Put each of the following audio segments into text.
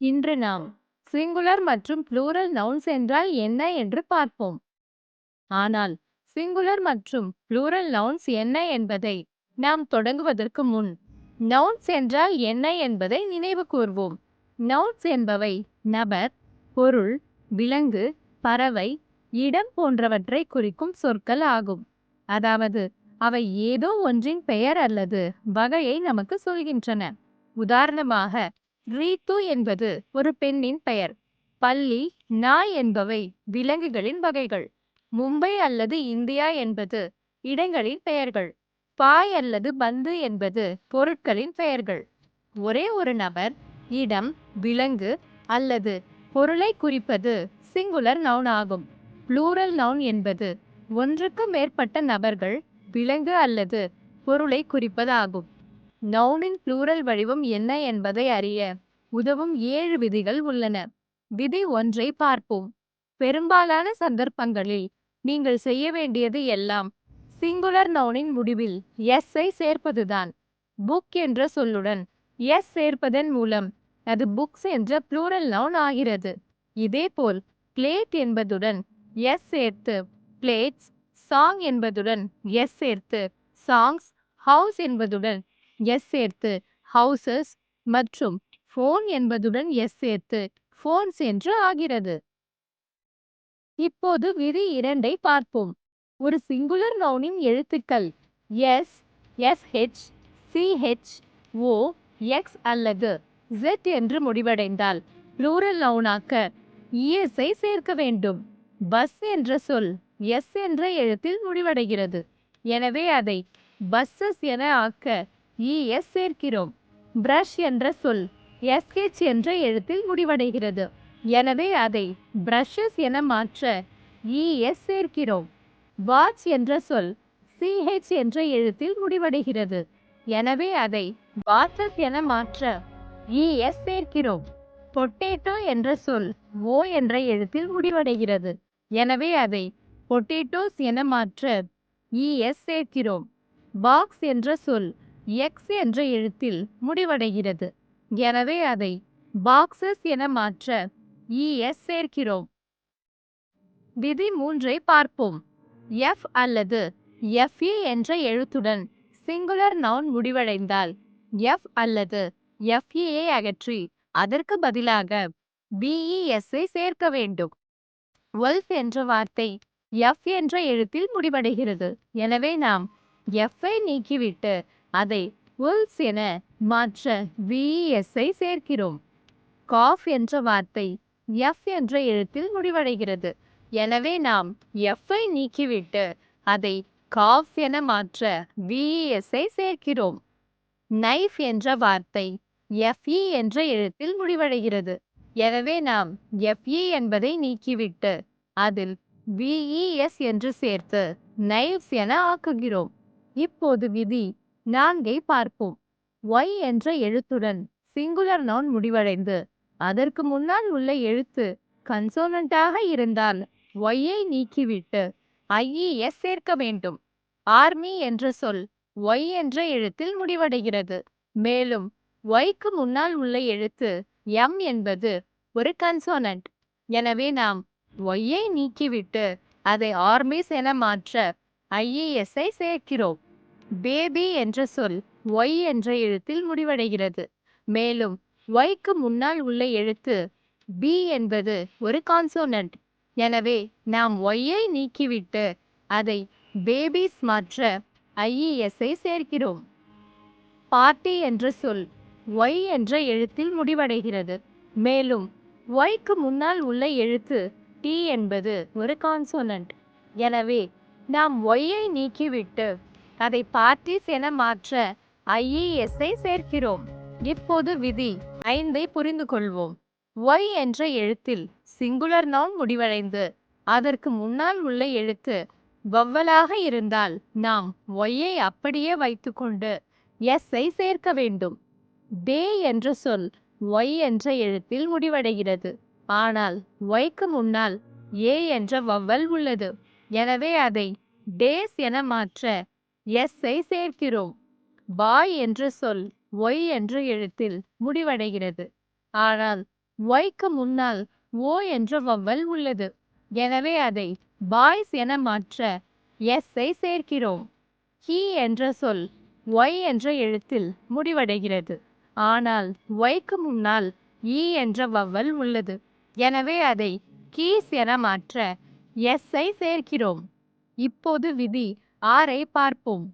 இன்று நாம் சிங்குலர் மற்றும் ப்ளூரல் நவுன்ஸ் என்றால் என்ன என்று பார்ப்போம். ஆனால் சிங்குலர் மற்றும் ப்ளூரல் நவுன்ஸ் என்ன என்பதை நாம் தொடங்குவதற்கு முன் நவுன்ஸ் என்றால் என்ன என்பதை நினைவு கூர்வோம். நவுன்ஸ் என்பவை நபர், பொருள், விலங்கு, பறவை, இடம் போன்றவற்றை குறிக்கும் சொற்கள் ஆகும். அதாவது அவை ஏதோ ஒன்றின் பெயர் அல்லது வகையை நமக்கு சொல்கின்றன. உதாரணமாக, ரீத்து என்பது ஒரு பெண்ணின் பெயர். பள்ளி, நாய் என்பவை விலங்குகளின் வகைகள். மும்பை அல்லது இந்தியா என்பது இடங்களின் பெயர்கள். பாய் அல்லது பந்து என்பது பொருட்களின் பெயர்கள். ஒரே ஒரு நபர், இடம், விலங்கு அல்லது பொருளை குறிப்பது சிங்குலர் நவுன் ஆகும். ப்ளூரல் நவுன் என்பது ஒன்றுக்கு மேற்பட்ட நபர்கள், விலங்கு அல்லது பொருளை குறிப்பதாகும். நவுனின் ப்ளூரல் வடிவம் என்ன என்பதை அறிய உதவும் 7 விதிகள் உள்ளன. விதி 1ஐ பார்ப்போம். பெரும்பாலான சந்தர்ப்பங்களில் நீங்கள் செய்ய வேண்டியது எல்லாம் சிங்குலர் நவுனின் முடிவில் எஸ்-ஐ சேர்ப்பதுதான். புக் என்ற சொல்லுடன் எஸ் சேர்ப்பதன் மூலம் அது புக்ஸ் என்ற ப்ளூரல் நவுன் ஆகிறது. இதேபோல் பிளேட் என்பதுடன் எஸ் சேர்த்து பிளேட்ஸ், சாங் என்பதுடன் எஸ் சேர்த்து சாங்ஸ், ஹவுஸ் என்பதுடன் எஸ் சேர்த்து ஹவுசஸ் மற்றும் ஃபோன் என்பதுடன் எஸ் சேர்த்து ஃபோன்ஸ் என்று ஆகிறது. இப்போது விதி 2ஐ பார்ப்போம். ஒரு சிங்குலர் நவுனின் எழுத்துக்கள் எஸ், எஸ்ஹெச், சிஹெச், ஓ, எக்ஸ் அல்லது ஜெட் என்று முடிவடைந்தால் ப்ளூரல் நவுனாக்க இஎஸ்ஐ சேர்க்க வேண்டும். பஸ் என்ற சொல் எஸ் என்ற எழுத்தில் முடிவடைகிறது. எனவே அதை பஸ்ஸஸ் என ஆக்க இஎஸ் சேர்க்கிறோம். பிரஷ் என்ற சொல் எஸ்ஹெச் என்ற எழுத்தில் முடிவடைகிறது. எனவே அதை பிரஷஸ் என மாற்ற இஎஸ் சேர்க்கிறோம். வாட்ச் என்ற சொல் சிஹெச் என்ற எழுத்தில் முடிவடைகிறது. எனவே அதை வாட்சஸ் என மாற்ற இஎஸ் சேர்க்கிறோம். பொட்டேட்டோ என்ற சொல் ஓ என்ற எழுத்தில் முடிவடைகிறது. எனவே அதை பொட்டேட்டோஸ் என மாற்ற இஎஸ் சேர்க்கிறோம். பாக்ஸ் என்ற சொல் எக்ஸ் என்ற எழுத்தில் முடிவடைகிறது. எனவே அதை பாக்ஸஸ் என மாற்ற இஎஸ் சேர்க்கிறோம். விதி 3ஐ பார்ப்போம். எஃப் அல்லது எஃப்இ என்ற எழுத்துடன் சிங்குலர் நவுன் முடிவடைந்தால் எஃப் அல்லது எஃப்இயை அகற்றி அதற்கு பதிலாக பிஇஎஸ்ஐ சேர்க்க வேண்டும். வொல்ஃப் என்ற வார்த்தை எஃப் என்ற எழுத்தில் முடிவடைகிறது. எனவே நாம் எஃப்ஐ நீக்கிவிட்டு அதை wolves என மாற்ற விஇஎஸ்ஐ சேர்க்கிறோம். காஃப் என்ற வார்த்தை எஃப் என்ற எழுத்தில் முடிவடைகிறது. எனவே நாம் எஃப்ஐ நீக்கிவிட்டு அதை காஃப் என மாற்ற விஇஎஸ்ஐ சேர்க்கிறோம். நைஃப் என்ற வார்த்தை எஃப்இ என்ற எழுத்தில் முடிவடைகிறது. எனவே நாம் எஃப்இ என்பதை நீக்கிவிட்டு அதில் விஇஎஸ் என்று சேர்த்து நைவ்ஸ் என ஆக்குகிறோம். இப்போது விதி 4ஐ பார்ப்போம். ஒய் என்ற எழுத்துடன் சிங்குலர் நவுன் முடிவடைந்து அதற்கு முன்னால் உள்ள எழுத்து கன்சோனண்டாக இருந்தால் ஒய்யை நீக்கிவிட்டு ஐஇஎஸ் சேர்க்க வேண்டும். ஆர்மி என்ற சொல் ஒய் என்ற எழுத்தில் முடிவடைகிறது. மேலும் ஒய்க்கு முன்னால் உள்ள எழுத்து எம் என்பது ஒரு கன்சோனன்ட். எனவே நாம் ஒய்யை நீக்கிவிட்டு அதை ஆர்மிஸ் என மாற்ற ஐஇஎஸ்ஐ சேர்க்கிறோம். பேபி என்ற சொல் ஒய் என்ற எழுத்தில் முடிவடைகிறது. மேலும் ஒய்க்கு முன்னால் உள்ள எழுத்து பி என்பது ஒரு கான்சோனன்ட். எனவே நாம் ஒய்யை நீக்கிவிட்டு அதை பேபிஸ் மாற்ற ஐஇஎஸ்ஐ சேர்க்கிறோம். பார்ட்டி என்ற சொல் ஒய் என்ற எழுத்தில் முடிவடைகிறது. மேலும் ஒய்க்கு முன்னால் உள்ள எழுத்து டி என்பது ஒரு கான்சோனன்ட். எனவே நாம் ஒய்யை நீக்கிவிட்டு அதை பார்ட்டிஸ் என மாற்ற ஐஇஎஸ்ஐ சேர்க்கிறோம். இப்போது விதி 5ஐ புரிந்து கொள்வோம். ஒய் என்ற எழுத்தில் சிங்குலர் நவுன் முடிவடைந்து அதற்கு முன்னால் உள்ள எழுத்து வவ்வலாக இருந்தால் நாம் ஒய்யை அப்படியே வைத்துக்கொண்டு எஸ்ஐ சேர்க்க வேண்டும். டே என்ற சொல் ஒய் என்ற எழுத்தில் முடிவடைகிறது. ஆனால் ஒய்க்கு முன்னால் ஏ என்ற வவ்வல் உள்ளது. எனவே அதை டேஸ் என மாற்ற எஸ்ஐ சேர்க்கிறோம். பாய் என்ற சொல் ஒய் என்ற எழுத்தில் முடிவடைகிறது. ஆனால் ஒய்க்கு முன்னால் ஓ என்ற வவ்வல் உள்ளது. எனவே அதை பாய்ஸ் என மாற்ற எஸ்ஐ சேர்க்கிறோம். ஹி என்ற சொல் ஒய் என்ற எழுத்தில் முடிவடைகிறது. ஆனால் ஒய்க்கு முன்னால் இ என்ற வவ்வல் உள்ளது. எனவே அதை கீஸ் என மாற்ற எஸ்ஐ சேர்க்கிறோம். இப்போது விதி 6ஐ பார்ப்போம்.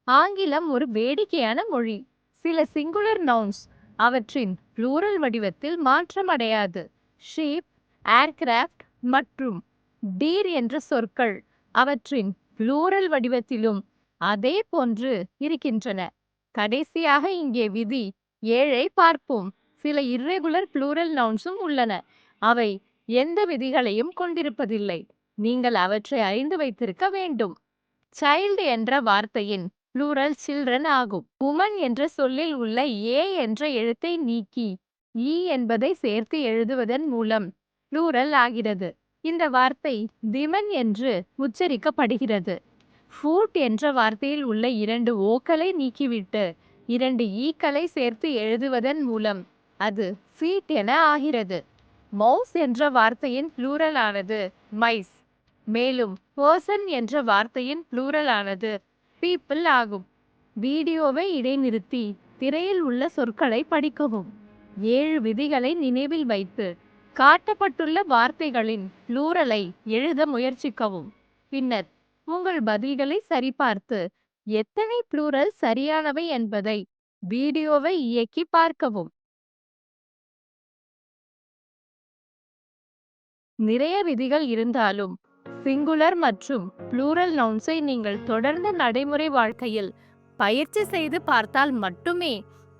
ஆங்கிலம் ஒரு வேடிக்கையான மொழி. சில சிங்குலர் நவுன்ஸ் அவற்றின் ப்ளூரல் வடிவத்தில் மாற்றமடையாது. ஷீப், ஏர்கிராஃப்ட் மற்றும் டீர் என்ற சொற்கள் அவற்றின் ப்ளூரல் வடிவத்திலும் அதே போன்று இருக்கின்றன. கடைசியாக இங்கே விதி 7ஐ பார்ப்போம். சில இர்ரெகுலர் ப்ளூரல் நவுன்ஸும் உள்ளன. அவை எந்த விதிகளையும் கொண்டிருப்பதில்லை. நீங்கள் அவற்றை அறிந்து வைத்திருக்க வேண்டும். சைல்டு என்ற வார்த்தையின் ப்ளூரல் சில்ட்ரன் ஆகும். உமன் என்ற சொல்லில் உள்ள ஏ என்ற எழுத்தை நீக்கி இ என்பதை சேர்த்து எழுதுவதன் மூலம் ப்ளூரல் ஆகிறது. இந்த வார்த்தை விமன் என்று உச்சரிக்கப்படுகிறது. ஃபுட் என்ற வார்த்தையில் உள்ள 2 ஓக்களை நீக்கிவிட்டு 2 ஈக்களை சேர்த்து எழுதுவதன் மூலம் அது ஃபீட் என ஆகிறது. மவுஸ் என்ற வார்த்தையின் ப்ளூரல் ஆனது மைஸ். மேலும் பர்சன் என்ற வார்த்தையின் ப்ளூரல் ஆனது பீப்பிள் ஆகும். வீடியோவை இடைநிறுத்தி திரையில் உள்ள சொற்களை படிக்கவும். 7 விதிகளை நினைவில் வைத்து காட்டப்பட்டுள்ள வார்த்தைகளின் ப்ளூரலை எழுத முயற்சிக்கவும். பின்னர் உங்கள் பதில்களை சரிபார்த்து எத்தனை ப்ளூரல் சரியானவை என்பதை வீடியோவை இயக்கி பார்க்கவும். நிறைய விதிகள் இருந்தாலும் சிங்குலர் மற்றும் ப்ளூரல் நவுன்ஸை நீங்கள் தொடர்ந்து நடைமுறை வாழ்க்கையில் பயிற்சி செய்து பார்த்தால் மட்டுமே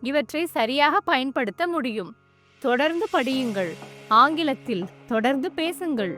இவற்றை சரியாக பயன்படுத்த முடியும். தொடர்ந்து படியுங்கள். ஆங்கிலத்தில் தொடர்ந்து பேசுங்கள்.